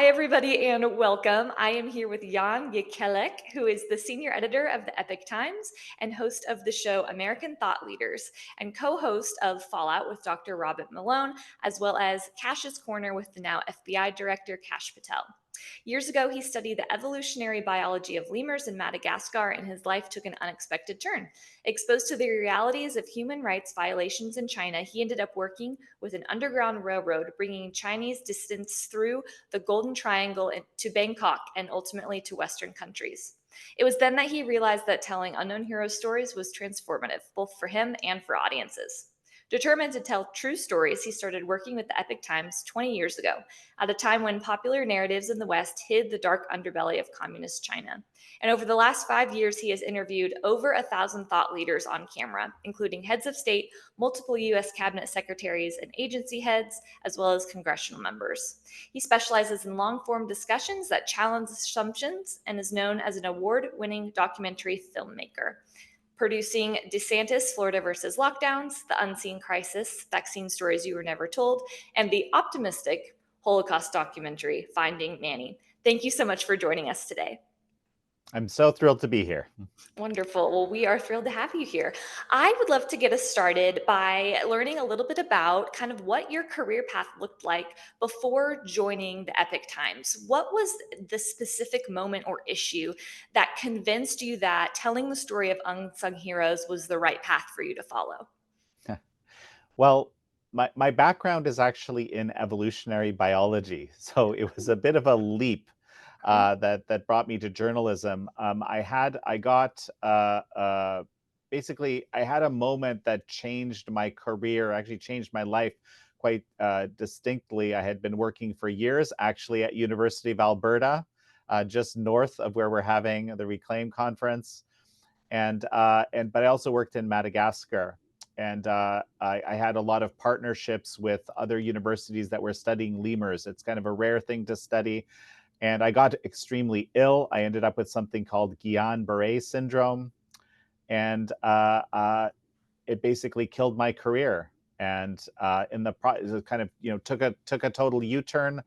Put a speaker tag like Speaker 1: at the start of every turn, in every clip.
Speaker 1: Hi, everybody, and welcome. I am here with Jekielek, who is the senior editor of the Epic Times and host of the show American Thought Leaders, and co host of Fallout with Dr. Robert Malone, as well as Cash's Corner with the now FBI director Kash Patel. Years ago, he studied the evolutionary biology of lemurs in Madagascar, and his life took an unexpected turn. Exposed to the realities of human rights violations in China, he ended up working with an underground railroad, bringing Chinese dissidents through the Golden Triangle to Bangkok and ultimately to Western countries. It was then that he realized that telling unknown hero stories was transformative, both for him and for audiences. Determined to tell true stories, he started working with the Epic Times 20 years ago, at a time when popular narratives in the West hid the dark underbelly of communist China. And over the last 5 years, he has interviewed over 1,000 thought leaders on camera, including heads of state, multiple U.S. cabinet secretaries and agency heads, as well as congressional members. He specializes in long form discussions that challenge assumptions and is known as an award winning documentary filmmaker, producing DeSantis, Florida versus Lockdowns, The Unseen Crisis, Vaccine Stories You Were Never Told, and the optimistic Holocaust documentary, Finding Manny. Thank you so much for joining us today.
Speaker 2: I'm so thrilled to be here.
Speaker 1: Wonderful. Well, we are thrilled to have you here. I would love to get us started by learning a little bit about kind of what your career path looked like before joining the Epic Times. What was the specific moment or issue that convinced you that telling the story of unsung heroes was the right path for you to follow?
Speaker 2: Well, my background is actually in evolutionary biology, so it was a bit of a leap
Speaker 1: Okay.
Speaker 2: that brought me to journalism. Basically, I had a moment that changed my career, actually changed my life quite distinctly. I had been working for years, actually, at University of Alberta, just north of where we're having the Reclaim conference, but I also worked in Madagascar. And I had a lot of partnerships with other universities that were studying lemurs. It's kind of a rare thing to study. And I got extremely ill. I ended up with something called Guillain-Barré syndrome. And it basically killed my career. And it kind of took a total U-turn.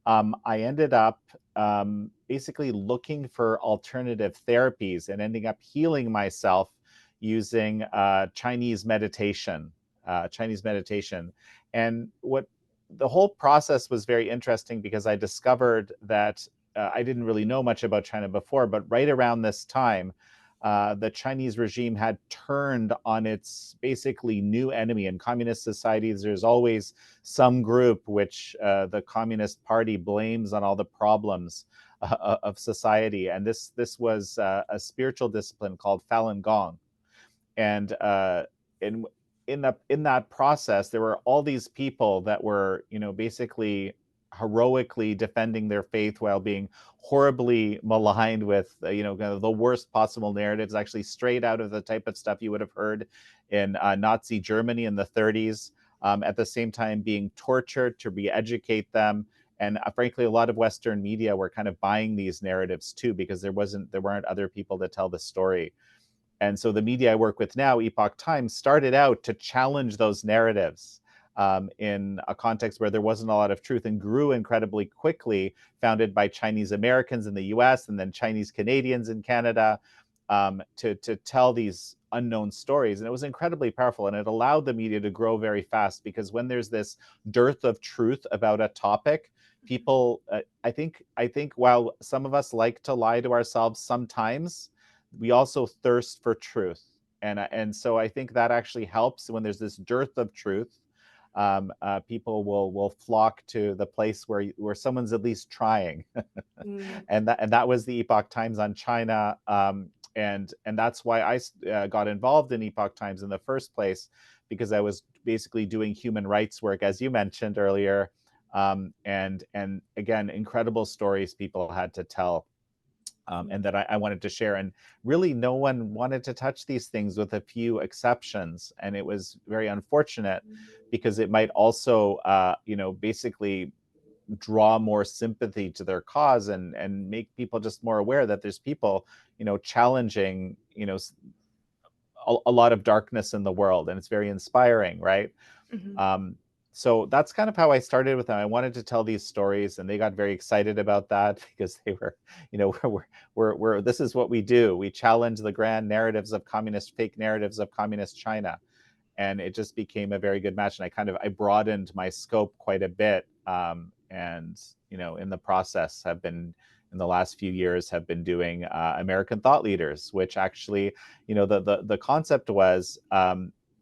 Speaker 2: I ended up basically looking for alternative therapies and ending up healing myself using Chinese meditation. And what the whole process was very interesting because I discovered that I didn't really know much about China before, but right around this time, the Chinese regime had turned on its basically new enemy. In communist societies, there's always some group which the Communist Party blames on all the problems of society. And this was a spiritual discipline called Falun Gong. And in that process, there were all these people that were, basically heroically defending their faith while being horribly maligned with, kind of the worst possible narratives, actually straight out of the type of stuff you would have heard in Nazi Germany in the 30s. At the same time, being tortured to re-educate them. And frankly, a lot of Western media were kind of buying these narratives too, because there weren't other people to tell the story. And so the media I work with now, Epoch Times, started out to challenge those narratives in a context where there wasn't a lot of truth, and grew incredibly quickly, founded by Chinese Americans in the US and then Chinese Canadians in Canada, to tell these unknown stories. And it was incredibly powerful, and it allowed the media to grow very fast, because when there's this dearth of truth about a topic, people, I think while some of us like to lie to ourselves sometimes, we also thirst for truth. And so I think that actually helps when there's this dearth of truth. People will flock to the place where someone's at least trying.
Speaker 1: Mm.
Speaker 2: And that was the Epoch Times on China. And that's why I got involved in Epoch Times in the first place, because I was basically doing human rights work, as you mentioned earlier. And again, incredible stories people had to tell. And that I wanted to share. And really, no one wanted to touch these things, with a few exceptions. And it was very unfortunate, because it might also, basically draw more sympathy to their cause, and make people just more aware that there's people, challenging, a lot of darkness in the world. And it's very inspiring, right?
Speaker 1: Mhm.
Speaker 2: Um, So that's kind of how I started with them. I wanted to tell these stories, and they got very excited about that because they were, we're this is what we do. We challenge the grand narratives of fake narratives of communist China, and it just became a very good match. And I broadened my scope quite a bit, and in the process have been in the last few years have been doing American thought leaders, which actually, the concept was,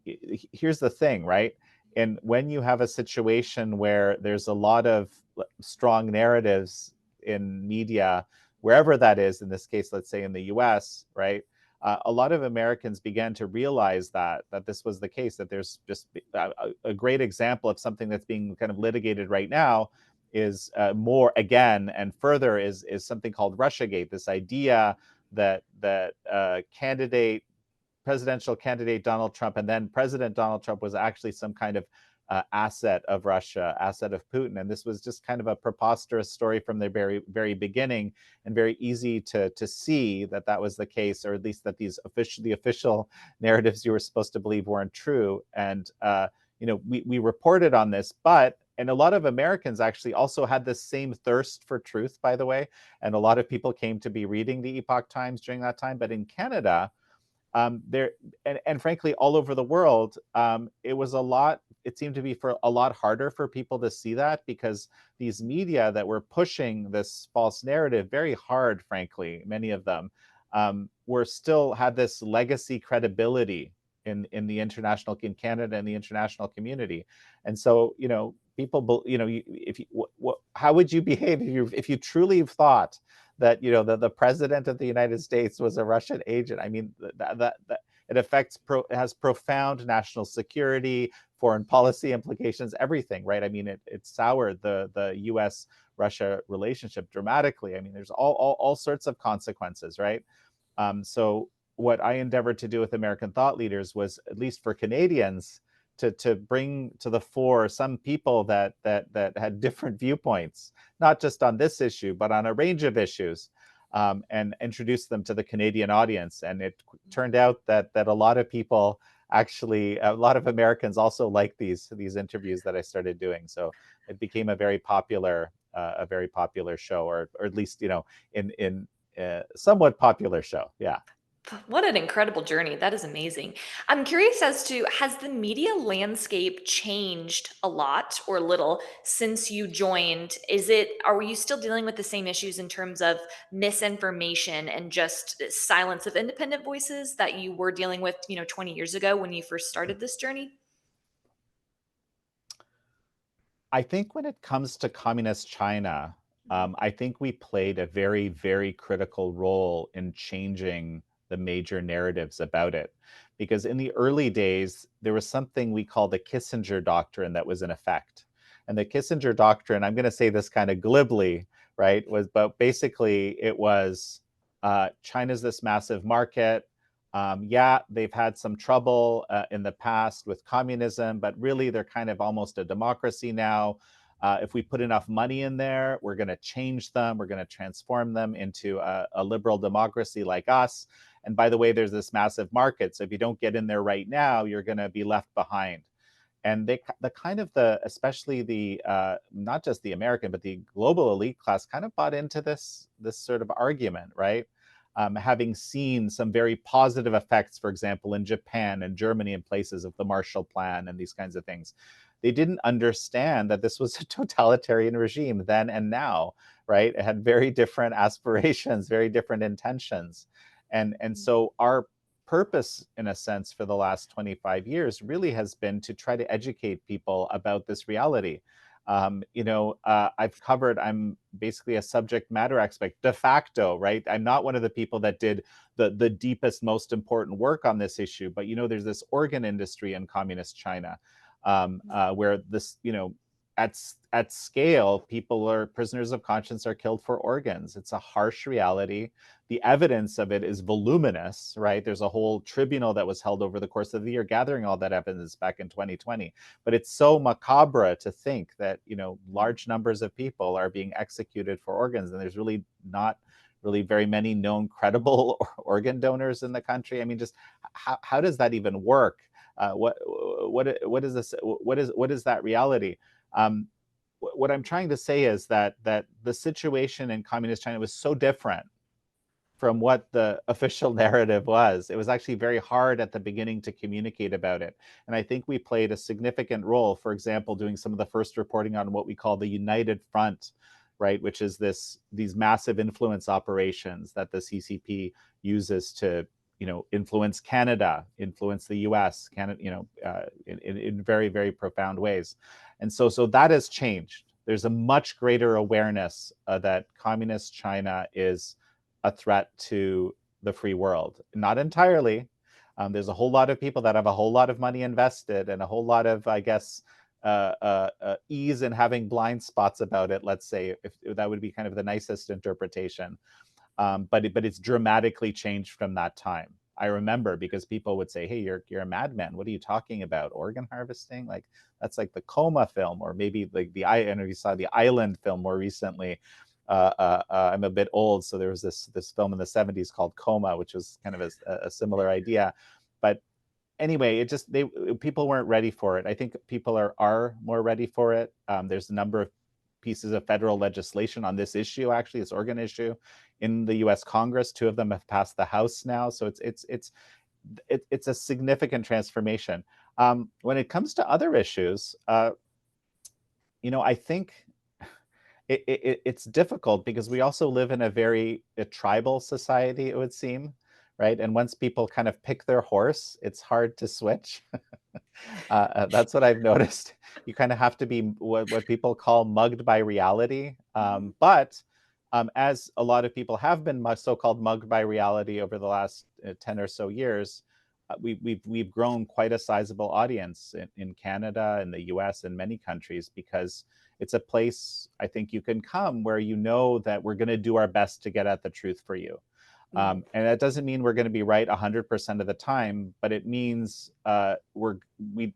Speaker 2: here's the thing, right? And when you have a situation where there's a lot of strong narratives in media, wherever that is, in this case, let's say in the US, right? A lot of Americans began to realize that this was the case, that there's just a great example of something that's being kind of litigated right now is more again and further is something called Russiagate. This idea that presidential candidate Donald Trump and then President Donald Trump was actually some kind of asset of Russia, asset of Putin. And this was just kind of a preposterous story from the very, very beginning, and very easy to see that that was the case, or at least that the official narratives you were supposed to believe weren't true. And, we reported on this, and a lot of Americans actually also had this same thirst for truth, by the way. And a lot of people came to be reading the Epoch Times during that time. But in Canada, there and frankly all over the world, it seemed to be for a lot harder for people to see that, because these media that were pushing this false narrative very hard, frankly, many of them, were still had this legacy credibility in Canada and the international community. And so, people, if you, how would you behave if you truly thought that the president of the United States was a Russian agent? I mean, that it it has profound national security, foreign policy implications, everything, right? I mean, it soured the U.S. Russia relationship dramatically. I mean, there's all sorts of consequences, right? So what I endeavored to do with American thought leaders was, at least for Canadians, to bring to the fore some people that had different viewpoints, not just on this issue, but on a range of issues, and introduce them to the Canadian audience. And it turned out that a lot of people, actually, a lot of Americans also like these interviews that I started doing. So it became a very popular show, or at least in somewhat popular show. Yeah.
Speaker 1: What an incredible journey. That is amazing. I'm curious as to, has the media landscape changed a lot or little since you joined? Are you still dealing with the same issues in terms of misinformation and just silence of independent voices that you were dealing with, 20 years ago when you first started this journey?
Speaker 2: I think when it comes to communist China, I think we played a very, very critical role in changing the major narratives about it. Because in the early days, there was something we call the Kissinger Doctrine that was in effect. And the Kissinger Doctrine, I'm going to say this kind of glibly, right, but basically it was, China's this massive market. Yeah, they've had some trouble in the past with communism, but really they're kind of almost a democracy now. If we put enough money in there, we're going to change them. We're going to transform them into a liberal democracy like us. And by the way, there's this massive market. So if you don't get in there right now, you're going to be left behind. And especially the not just the American, but the global elite class kind of bought into this sort of argument, right? Having seen some very positive effects, for example, in Japan and Germany and places of the Marshall Plan and these kinds of things. They didn't understand that this was a totalitarian regime then and now, right? It had very different aspirations, very different intentions. And so our purpose, in a sense, for the last 25 years really has been to try to educate people about this reality. I'm basically a subject matter expert de facto, right? I'm not one of the people that did the deepest, most important work on this issue, but there's this organ industry in communist China, where at scale, prisoners of conscience are killed for organs. It's a harsh reality. The evidence of it is voluminous, right? There's a whole tribunal that was held over the course of the year gathering all that evidence back in 2020. But it's so macabre to think that, large numbers of people are being executed for organs, and there's really not really very many known credible organ donors in the country. I mean, just how does that even work? What is this? What is that reality? Um, what I'm trying to say is that the situation in communist China was so different from what the official narrative was. It was actually very hard at the beginning to communicate about it. And I think we played a significant role, for example, doing some of the first reporting on what we call the United Front, right, which is these massive influence operations that the CCP uses to influence Canada, influence the US, Canada, in very, very profound ways. And so that has changed. There's a much greater awareness that communist China is a threat to the free world. Not entirely. There's a whole lot of people that have a whole lot of money invested and a whole lot of, I guess, ease in having blind spots about it. Let's say, if that would be kind of the nicest interpretation. But it's dramatically changed from that time. I remember, because people would say, "Hey, you're a madman. What are you talking about? Organ harvesting? Like that's like the Coma film, or maybe like I know you saw the Island film more recently." I'm a bit old, so there was this film in the '70s called Coma, which was kind of a similar idea. But anyway, people weren't ready for it. I think people are more ready for it. There's a number of pieces of federal legislation on this issue, actually, this organ issue, in the U.S. Congress. Two of them have passed the House now, so it's a significant transformation. When it comes to other issues, I think it's difficult because we also live in a tribal society, it would seem, right? And once people kind of pick their horse, it's hard to switch. That's what I've noticed. You kind of have to be what people call mugged by reality. But as a lot of people have been so-called mugged by reality over the last 10 or so years, we've grown quite a sizable audience in Canada, in the US, and many countries, because it's a place I think you can come where you know that we're going to do our best to get at the truth for you. And that doesn't mean we're going to be right 100% of the time, but it means we're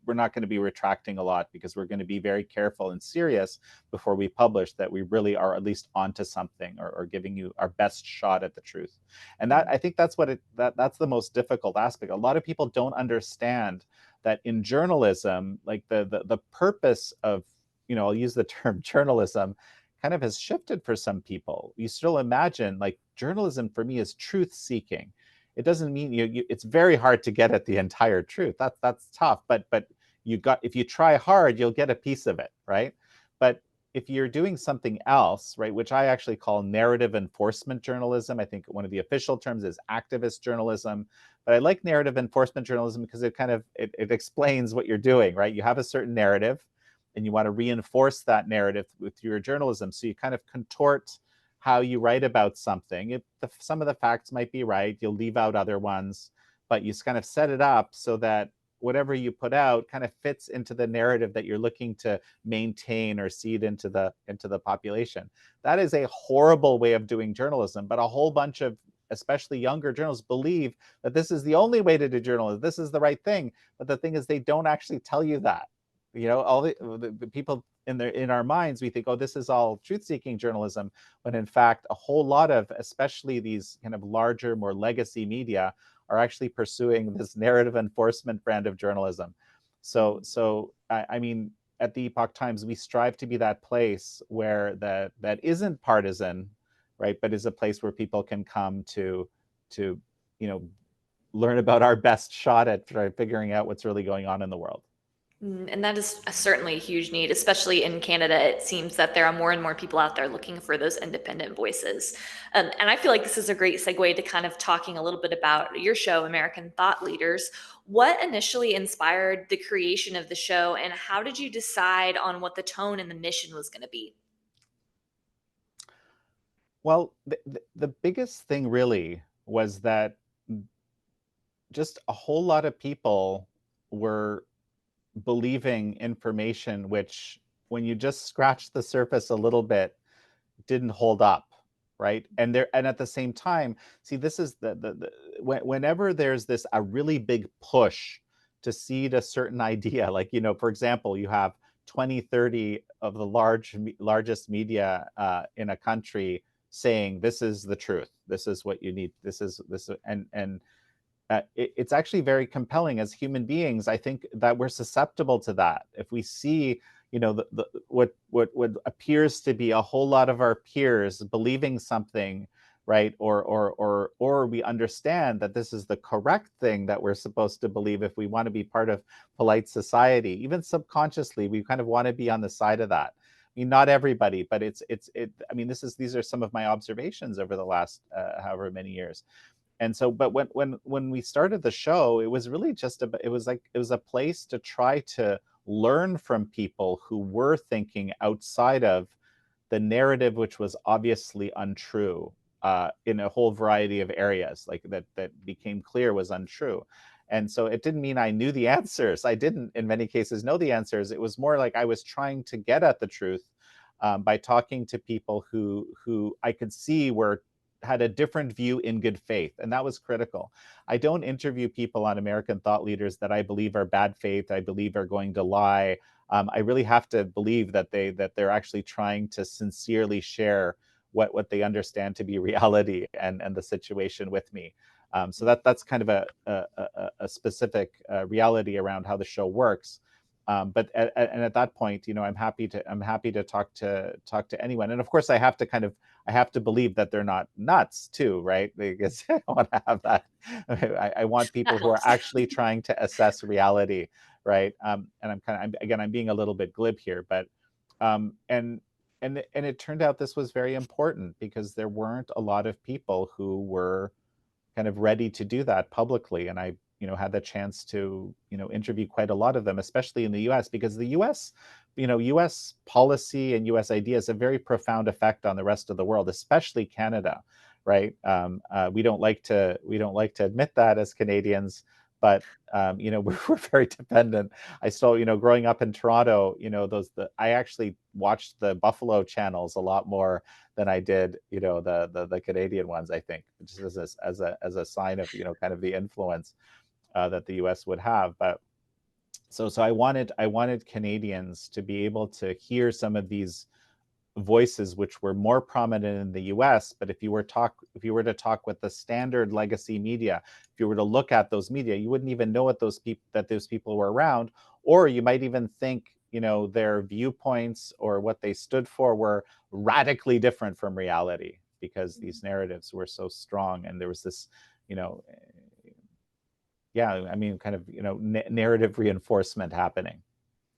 Speaker 2: not going to be retracting a lot, because we're going to be very careful and serious before we publish that we really are at least onto something, or giving you our best shot at the truth. And that, I think that's that's the most difficult aspect. A lot of people don't understand that in journalism, like the purpose of, I'll use the term journalism, kind of has shifted for some people. You still imagine, like, journalism for me is truth seeking. It doesn't mean it's very hard to get at the entire truth. That's tough, but if you try hard, you'll get a piece of it, right? But if you're doing something else, right, which I actually call narrative enforcement journalism, I think one of the official terms is activist journalism, but I like narrative enforcement journalism because it explains what you're doing, right? You have a certain narrative, and you want to reinforce that narrative with your journalism. So you kind of contort how you write about something. Some of the facts might be right, you'll leave out other ones, but you kind of set it up so that whatever you put out kind of fits into the narrative that you're looking to maintain or seed into the population. That is a horrible way of doing journalism, but a whole bunch of especially younger journalists believe that this is the only way to do journalism. This is the right thing. But the thing is, they don't actually tell you that. All the people in our minds, we think, oh, this is all truth-seeking journalism, when in fact a whole lot of, especially these kind of larger, more legacy media, are actually pursuing this narrative enforcement brand of journalism. So I mean, at the Epoch Times, we strive to be that place where that isn't partisan, right, but is a place where people can come to learn about our best shot at figuring out what's really going on in the world.
Speaker 1: And that is certainly a huge need, especially in Canada. It seems that there are more and more people out there looking for those independent voices. And I feel like this is a great segue to kind of talking a little bit about your show, American Thought Leaders. What initially inspired the creation of the show, and how did you decide on what the tone and the mission was going to be?
Speaker 2: Well, the biggest thing really was that just a whole lot of people were believing information which, when you just scratch the surface a little bit, didn't hold up, right? And at the same time, see, this is whenever there's a really big push to seed a certain idea, like, for example, you have 20, 30 of the largest media in a country saying this is the truth, this is what you need, this, and it's actually very compelling as human beings. I think that we're susceptible to that. If we see, what appears to be a whole lot of our peers believing something, right, or we understand that this is the correct thing that we're supposed to believe if we want to be part of polite society, even subconsciously, we kind of want to be on the side of that. I mean, not everybody, but I mean, these are some of my observations over the last however many years. And so, but when we started the show, it was really just it was a place to try to learn from people who were thinking outside of the narrative, which was obviously untrue, in a whole variety of areas, like that became clear was untrue. And so it didn't mean I knew the answers. I didn't, in many cases, know the answers. It was more like I was trying to get at the truth, by talking to people who I could see were had a different view in good faith, and that was critical. I don't interview people on American thought leaders that I believe are bad faith, I believe are going to lie. I really have to believe that they're actually trying to sincerely share what they understand to be reality and the situation with me. So that's kind of a specific reality around how the show works. At that point, I'm happy to talk to anyone. And of course, I have to believe that they're not nuts too, right? Because I want to have that. I want people
Speaker 1: That
Speaker 2: who are
Speaker 1: helps.
Speaker 2: actually trying to assess reality, right? And I'm being a little bit glib here, but um, and and it turned out this was very important because there weren't a lot of people who were kind of ready to do that publicly. And I, had the chance to, interview quite a lot of them, especially in the US, because the US, US policy and US ideas have very profound effect on the rest of the world, especially Canada, right? We don't like to admit that as Canadians, but we're very dependent. I still, growing up in Toronto, I actually watched the Buffalo channels a lot more than I did, the Canadian ones. I think just as a sign of, kind of the influence that the U.S. would have. But so I wanted Canadians to be able to hear some of these voices which were more prominent in the US. But if you were to talk with the standard legacy media, if you were to look at those media, you wouldn't even know that those people were around, or you might even think, their viewpoints or what they stood for were radically different from reality because these narratives were so strong. And there was this, you know yeah, I mean, kind of, narrative reinforcement happening.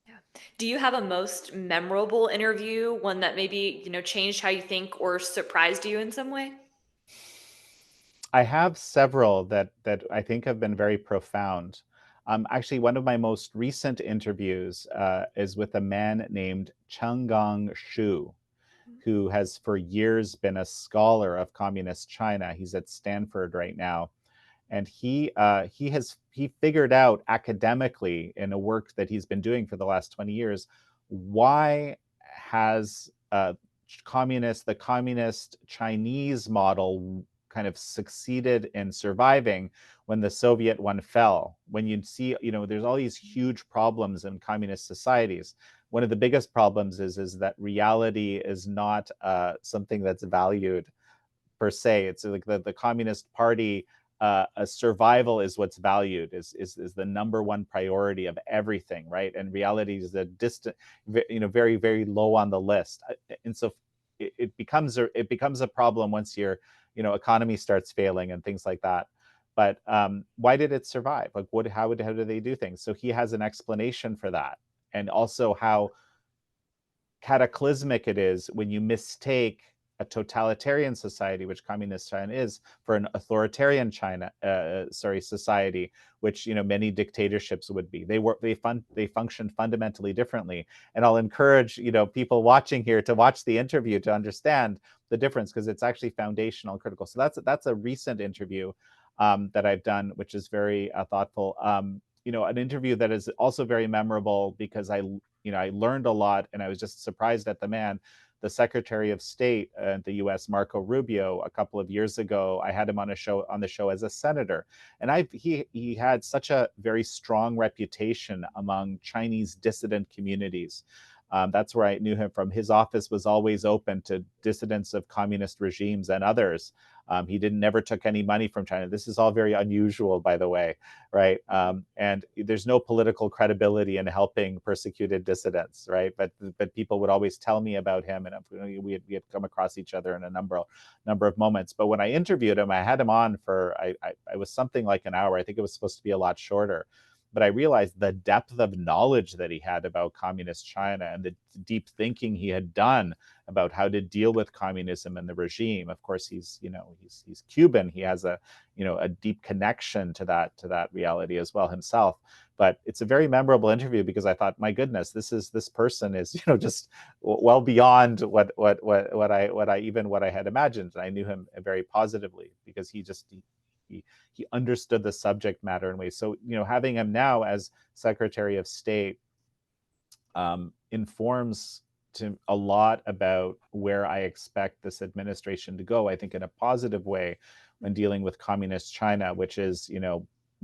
Speaker 1: Yeah. Do you have a most memorable interview, one that maybe, changed how you think or surprised you in some way?
Speaker 2: I have several that I think have been very profound. Actually, one of my most recent interviews is with a man named Changgang Shu, who has for years been a scholar of communist China. He's at Stanford right now, and he figured out academically in a work that he's been doing for the last 20 years why has the communist Chinese model kind of succeeded in surviving when the Soviet one fell. When you see, there's all these huge problems in communist societies. One of the biggest problems is that reality is not something that's valued per se. It's like the Communist Party, a survival is what's valued, is the number one priority of everything, right? And reality is a distant, very very low on the list. And so it becomes a problem once your economy starts failing and things like that. But why did it survive? Like how do they do things? So he has an explanation for that, and also how cataclysmic it is when you mistake a totalitarian society, which communist China is, for an authoritarian society, which many dictatorships would be. They function fundamentally differently. And I'll encourage people watching here to watch the interview to understand the difference, because it's actually foundational and critical. So that's a recent interview that I've done, which is very thoughtful. An interview that is also very memorable because I learned a lot, and I was just surprised at the Secretary of State at the U.S., Marco Rubio. A couple of years ago, I had him on the show as a senator, and he had such a very strong reputation among Chinese dissident communities. That's where I knew him from. His office was always open to dissidents of communist regimes and others. He didn't never took any money from China. This is all very unusual, by the way, right? And there's no political credibility in helping persecuted dissidents, right? But people would always tell me about him, and we had come across each other in a number of moments. But when I interviewed him, I had him on for I was something like an hour. I think it was supposed to be a lot shorter. But I realized the depth of knowledge that he had about communist China and the deep thinking he had done about how to deal with communism and the regime. Of course, he's Cuban. He has a deep connection to that reality as well himself. But it's a very memorable interview because I thought, my goodness, this person is just well beyond what I had imagined. And I knew him very positively because he understood the subject matter in ways. So having him now as Secretary of State informs to a lot about where I expect this administration to go, I think in a positive way when dealing with communist China, which is,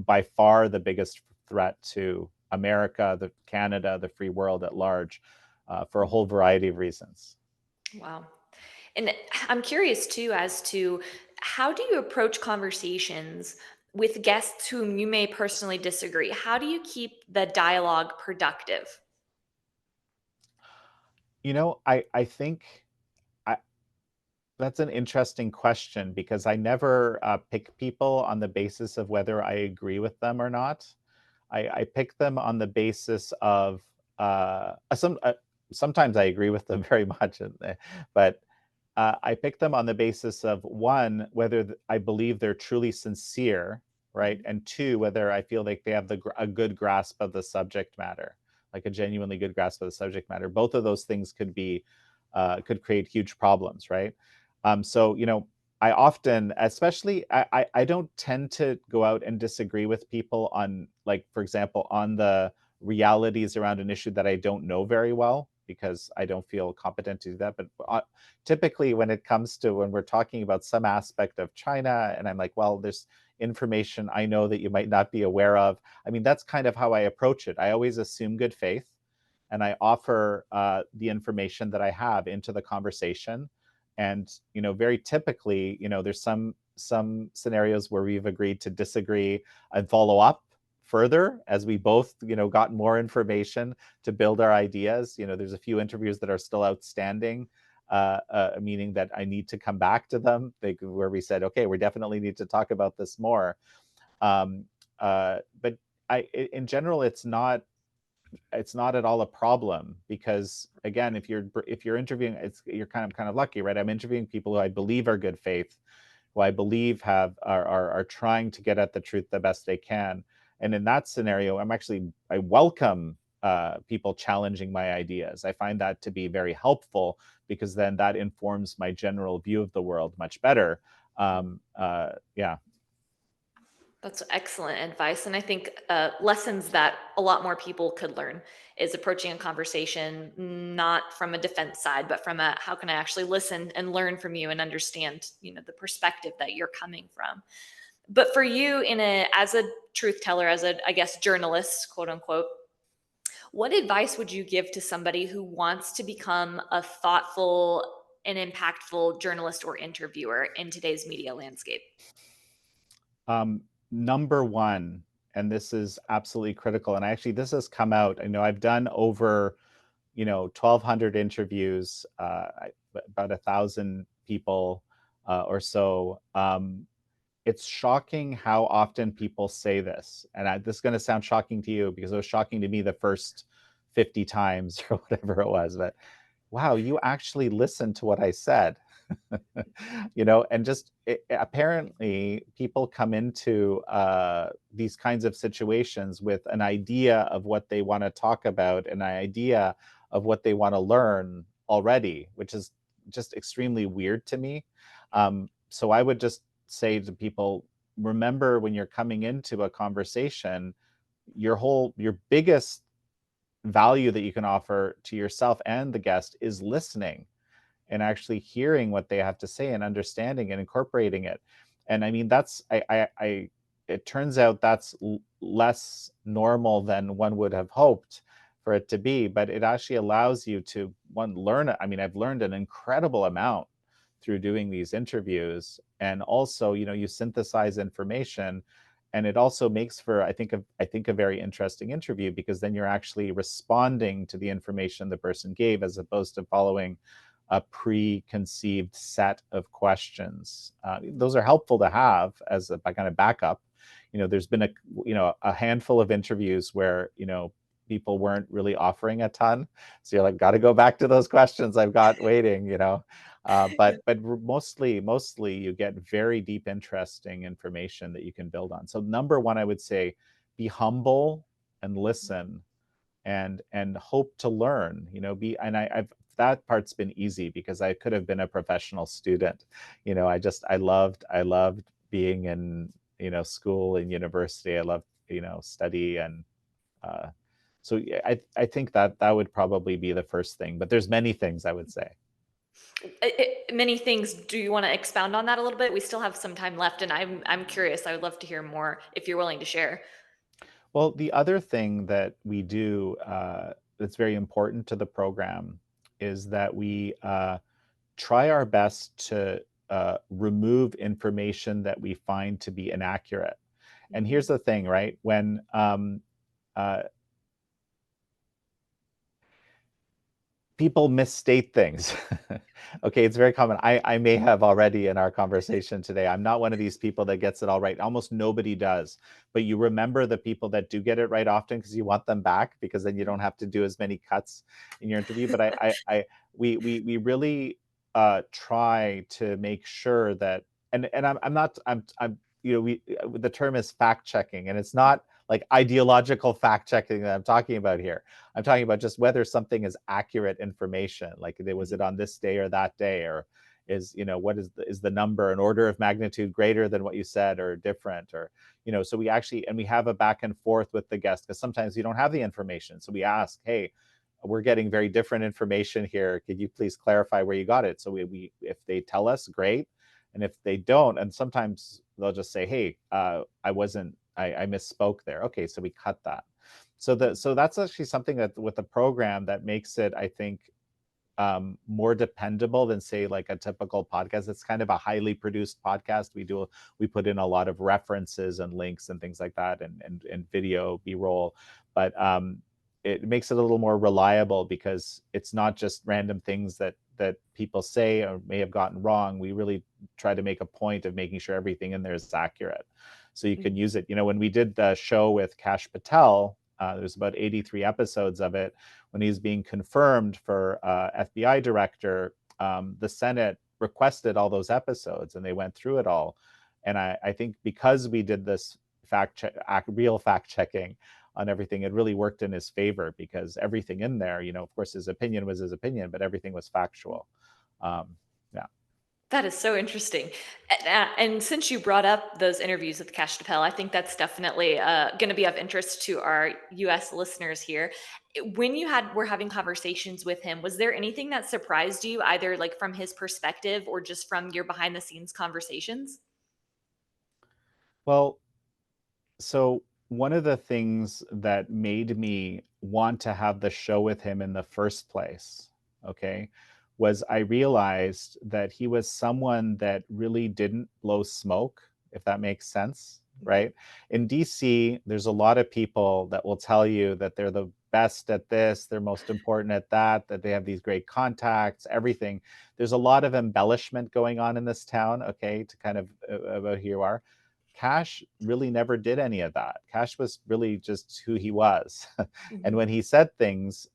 Speaker 2: by far the biggest threat to America, Canada, the free world at large, for a whole variety of reasons.
Speaker 1: Wow. And I'm curious too as to how do you approach conversations with guests whom you may personally disagree? How do you keep the dialogue productive?
Speaker 2: I think I, that's an interesting question because I never pick people on the basis of whether I agree with them or not. I pick them on the basis of sometimes I agree with them very much, but I pick them on the basis of one, whether I believe they're truly sincere, right, and two, whether I feel like they have a good grasp of the subject matter, like a genuinely good grasp of the subject matter. Both of those things could create huge problems, right? So I often, especially, I don't tend to go out and disagree with people on, like, for example, on the realities around an issue that I don't know very well, because I don't feel competent to do that. But typically when we're talking about some aspect of China, and I'm like, well, there's information I know that you might not be aware of. I mean, that's kind of how I approach it. I always assume good faith, and I offer the information that I have into the conversation. And very typically, there's some scenarios where we've agreed to disagree and follow up further as we both got more information to build our ideas. There's a few interviews that are still outstanding, meaning that I need to come back to them, where we said, okay, we definitely need to talk about this more. But in general, it's not at all a problem, because again, if you're interviewing, you're kind of lucky, right? I'm interviewing people who I believe are good faith, who I believe are trying to get at the truth the best they can. And in that scenario, I welcome people challenging my ideas. I find that to be very helpful, because then that informs my general view of the world much better. Yeah.
Speaker 1: That's excellent advice. And I think lessons that a lot more people could learn is approaching a conversation not from a defense side, but from a how can I actually listen and learn from you and understand, the perspective that you're coming from. But for you, as a truth teller, as a, I guess, journalist, quote unquote, what advice would you give to somebody who wants to become a thoughtful and impactful journalist or interviewer in today's media landscape?
Speaker 2: Number one, and this is absolutely critical, and this has come out, I know I've done over 1,200 interviews, about 1,000 people or so. It's shocking how often people say this, and this is going to sound shocking to you because it was shocking to me the first 50 times or whatever it was, but wow, you actually listened to what I said. And just apparently people come into these kinds of situations with an idea of what they want to talk about, an idea of what they want to learn already, which is just extremely weird to me. So I would just say to people, remember, when you're coming into a conversation, your biggest value that you can offer to yourself and the guest is listening, and actually hearing what they have to say and understanding and incorporating it. And I mean, that's it turns out that's less normal than one would have hoped for it to be, but it actually allows you to learn. I mean, I've learned an incredible amount through doing these interviews. And also, you synthesize information, and it also makes for, I think a very interesting interview, because then you're actually responding to the information the person gave, as opposed to following a preconceived set of questions. Those are helpful to have as a kind of backup. There's been a handful of interviews where people weren't really offering a ton, so you're like, got to go back to those questions I've got waiting. But mostly you get very deep, interesting information that you can build on. So number one, I would say, be humble and listen, and hope to learn. I've that part's been easy, because I could have been a professional student. I loved being in school and university. I loved study, and uh, so yeah, I think that would probably be the first thing, but there's many things I would say.
Speaker 1: Many things. Do you want to expound on that a little bit? We still have some time left, and I'm curious. I would love to hear more if you're willing to share.
Speaker 2: Well, the other thing that we do, that's very important to the program, is that we try our best to remove information that we find to be inaccurate. And
Speaker 1: Mhm.
Speaker 2: here's the thing, right? When uh, people misstate things. Okay, it's very common. I may have already in our conversation today. I'm not one of these people that gets it all right. Almost nobody does. But you remember the people that do get it right often, because you want them back, because then you don't have to do as many cuts in your interview. But we really try to make sure that, and I'm not I'm we the term is fact checking, and it's not like ideological fact checking that I'm talking about here. I'm talking about just whether something is accurate information, like was it
Speaker 1: Mhm.
Speaker 2: on this day or that day, or what is the number an order of magnitude greater than what you said, or different, or so we actually, and we have a back and forth with the guest, because sometimes you don't have the information, so we ask, hey, we're getting very different information here, could you please clarify where you got it? So we if they tell us, great, and if they don't, and sometimes they'll just say, hey, I misspoke there. Okay, so we cut that. So that's actually something that with the program that makes it, I think, more dependable than, say, like a typical podcast. It's kind of a highly produced podcast. We put in a lot of references and links and things like that, and video B-roll, but it makes it a little more reliable, because it's not just random things that people say or may have gotten wrong. We really try to make a point of making sure everything in there is accurate, so you can
Speaker 1: Mhm.
Speaker 2: use it. When we did the show with Kash Patel, there's about 83 episodes of it. When he's being confirmed for FBI director, the Senate requested all those episodes, and they went through it all. And I think because we did this real fact checking on everything, it really worked in his favor, because everything in there, of course, his opinion was his opinion, but everything was factual. Yeah.
Speaker 1: That is so interesting. And since you brought up those interviews with Kash Patel, I think that's definitely going to be of interest to our U.S. listeners here. When you were having conversations with him, was there anything that surprised you, either like from his perspective or just from your behind the scenes conversations?
Speaker 2: Well, so one of the things that made me want to have the show with him in the first place, okay, was I realized that he was someone that really didn't blow smoke, if that makes sense,
Speaker 1: Mhm.
Speaker 2: right? In DC, there's a lot of people that will tell you that they're the best at this, they're most important at that they have these great contacts, everything. There's a lot of embellishment going on in this town, okay, to kind of about who you are. Cash really never did any of that. Cash was really just who he was. And
Speaker 1: Mhm.
Speaker 2: when he said things,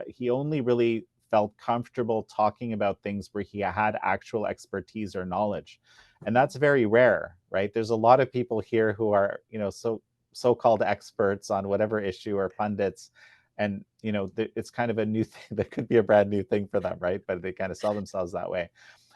Speaker 2: he only really felt comfortable talking about things where he had actual expertise or knowledge. And that's very rare, right? There's a lot of people here who are, so-called experts on whatever issue, or pundits. And, it's kind of a new thing that could be a brand new thing for them, right? But they kind of sell themselves that way.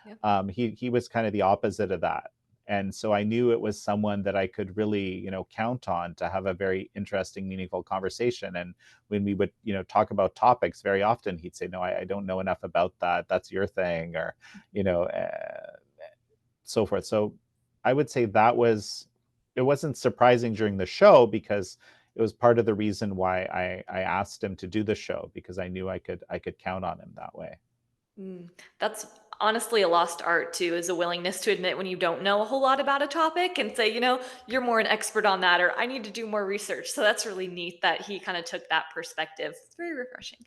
Speaker 1: Yep.
Speaker 2: He was kind of the opposite of that, and so I knew it was someone that I could really count on to have a very interesting, meaningful conversation. And when we would talk about topics, very often he'd say, no, I don't know enough about that, that's your thing, or you know so forth. So I would say it wasn't surprising during the show, because it was part of the reason why I asked him to do the show, because I knew I could count on him that way.
Speaker 1: Mm, that's honestly a lost art too, is a willingness to admit when you don't know a whole lot about a topic and say, you're more an expert on that, or I need to do more research. So that's really neat that he kind of took that perspective. It's very refreshing.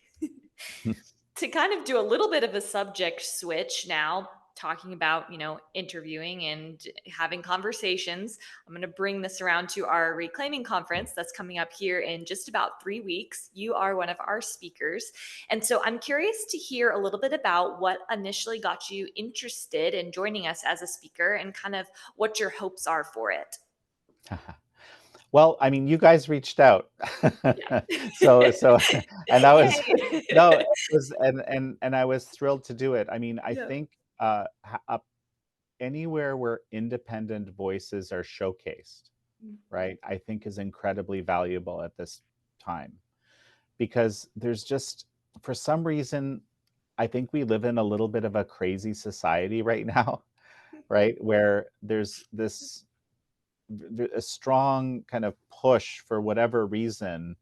Speaker 1: To kind of do a little bit of a subject switch now, talking about, interviewing and having conversations, I'm going to bring this around to our Reclaiming Conference that's coming up here in just about 3 weeks. You are one of our speakers. And so I'm curious to hear a little bit about what initially got you interested in joining us as a speaker and kind of what your hopes are for it.
Speaker 2: Well, I mean, you guys reached out. So and that was no,
Speaker 1: Yay.
Speaker 2: it was and I was thrilled to do it. I mean, I
Speaker 1: Yeah.
Speaker 2: think anywhere where independent voices are showcased, right, I think is incredibly valuable at this time, because there's just, for some reason, I think we live in a little bit of a crazy society right now, right, where there's this a strong kind of push for whatever reason.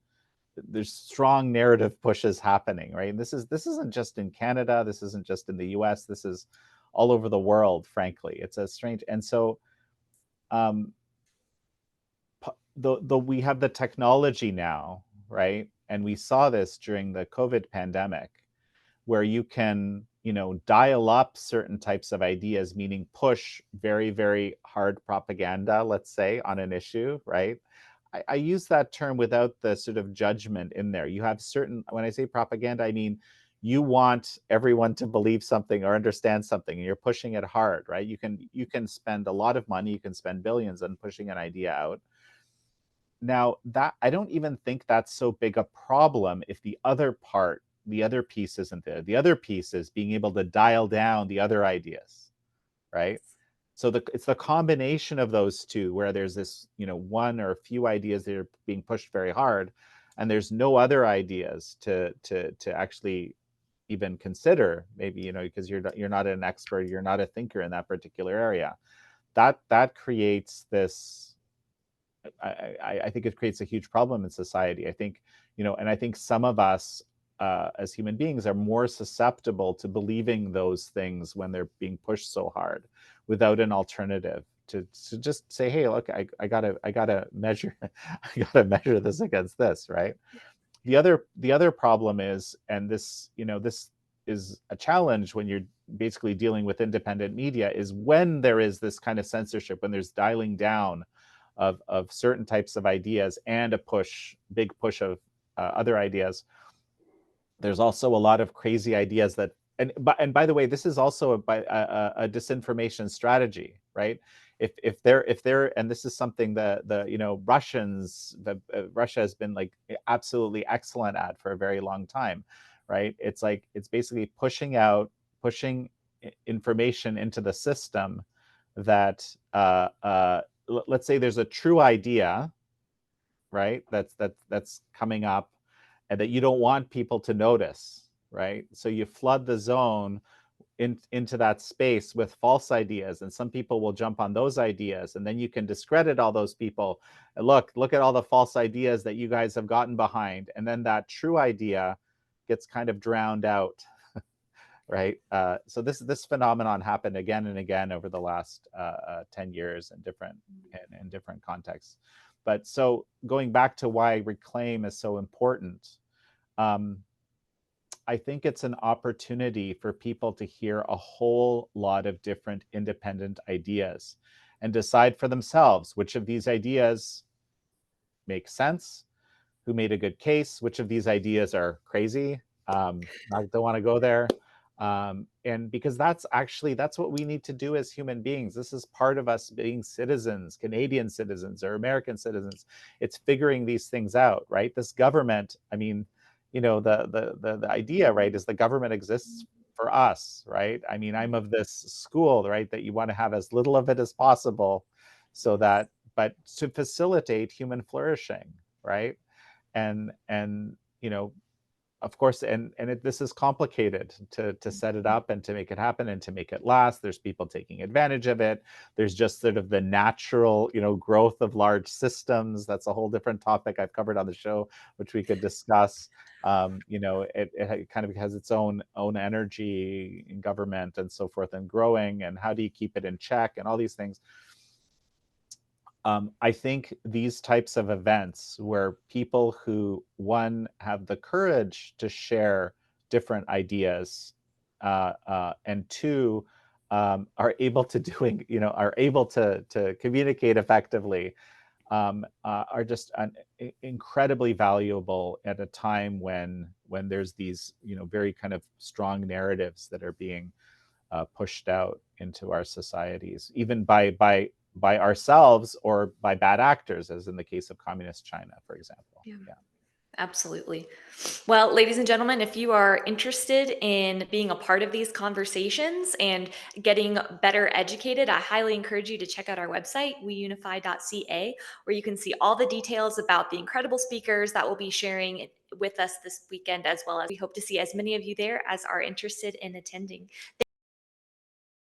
Speaker 2: There's strong narrative pushes happening, right? And this isn't just in Canada, this isn't just in the US, this is all over the world, frankly. It's a strange, and so um we have the technology now, right? And we saw this during the COVID pandemic, where you can, dial up certain types of ideas, meaning push very, very hard propaganda, let's say, on an issue, right? I use that term without the sort of judgment in there. You have certain, when I say propaganda, I mean, you want everyone to believe something or understand something, and you're pushing it hard, right? You can spend a lot of money, you can spend billions on pushing an idea out. Now, that, I don't even think that's so big a problem if the other piece isn't there. The other piece is being able to dial down the other ideas, right? So it's the combination of those two, where there's this, one or a few ideas that are being pushed very hard, and there's no other ideas to actually even consider, maybe, because you're not an expert, you're not a thinker in that particular area. That creates this, I think it creates a huge problem in society. I think, and I think some of us as human beings are more susceptible to believing those things when they're being pushed so hard without an alternative to just say, hey, look, I gotta measure, I gotta measure this against this, right? The other problem is, and this is a challenge when you're basically dealing with independent media, is when there is this kind of censorship, when there's dialing down of certain types of ideas and a big push of other ideas. There's also a lot of crazy ideas that, and by the way, this is also a disinformation strategy, right? If they're and this is something the Russians, Russia has been like absolutely excellent at for a very long time, right? It's like, it's basically pushing information into the system that let's say there's a true idea, right? That's coming up, and that you don't want people to notice, right? So you flood the zone into that space with false ideas, and some people will jump on those ideas, and then you can discredit all those people. And look at all the false ideas that you guys have gotten behind, and then that true idea gets kind of drowned out, right? So this phenomenon happened again and again over the last 10 years in different contexts. But so going back to why Reclaim is so important, um, I think it's an opportunity for people to hear a whole lot of different independent ideas and decide for themselves which of these ideas make sense, who made a good case, which of these ideas are crazy, I don't want to go there. And because that's what we need to do as human beings. This is part of us being citizens, Canadian citizens or American citizens. It's figuring these things out, right? This government, I mean, the idea, right, is the government exists for us, right? I mean, I'm of this school, right, that you want to have as little of it as possible, so that, but to facilitate human flourishing, right? And of course, this is complicated to set it up and to make it happen and to make it last. There's people taking advantage of it. There's just sort of the natural, growth of large systems. That's a whole different topic I've covered on the show, which we could discuss. It kind of has its own energy in government and so forth and growing. And how do you keep it in check and all these things? I think these types of events where people who, one, have the courage to share different ideas, and two, are able to are able to communicate effectively, are just incredibly valuable at a time when there's these very kind of strong narratives that are being pushed out into our societies, even by ourselves or by bad actors, as in the case of communist China, for example.
Speaker 1: Yeah. Absolutely. Well, ladies and gentlemen, if you are interested in being a part of these conversations and getting better educated, I highly encourage you to check out our website, weunify.ca, where you can see all the details about the incredible speakers that will be sharing with us this weekend, as well as we hope to see as many of you there as are interested in attending.